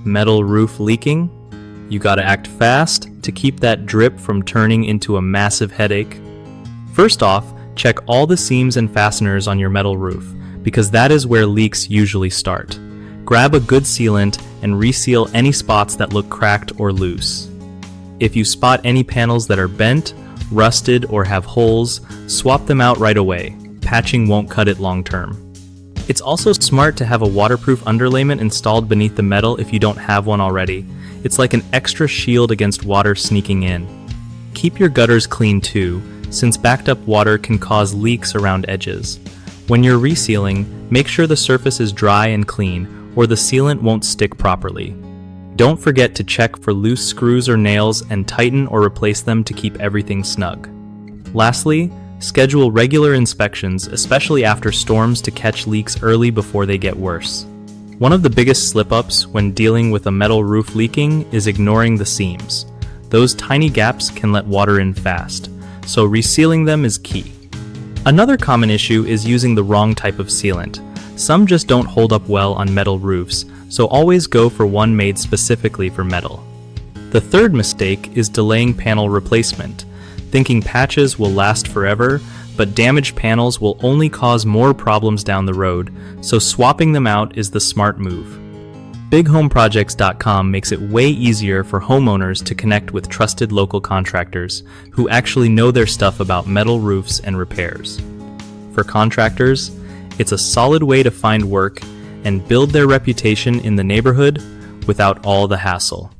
Metal roof leaking? You gotta act fast to keep that drip from turning into a massive headache. First off, check all the seams and fasteners on your metal roof, because that is where leaks usually start. Grab a good sealant and reseal any spots that look cracked or loose. If you spot any panels that are bent, rusted, or have holes, swap them out right away. Patching won't cut it long term. It's also smart to have a waterproof underlayment installed beneath the metal if you don't have one already. It's like an extra shield against water sneaking in. Keep your gutters clean too, since backed up water can cause leaks around edges. When you're resealing, make sure the surface is dry and clean, or the sealant won't stick properly. Don't forget to check for loose screws or nails and tighten or replace them to keep everything snug. Lastly, schedule regular inspections, especially after storms, to catch leaks early before they get worse. One of the biggest slip-ups when dealing with a metal roof leaking is ignoring the seams. Those tiny gaps can let water in fast, so resealing them is key. Another common issue is using the wrong type of sealant. Some just don't hold up well on metal roofs, so always go for one made specifically for metal. The third mistake is delaying panel replacement, thinking patches will last forever, but damaged panels will only cause more problems down the road, so swapping them out is the smart move. BigHomeProjects.com makes it way easier for homeowners to connect with trusted local contractors who actually know their stuff about metal roofs and repairs. For contractors, it's a solid way to find work and build their reputation in the neighborhood without all the hassle.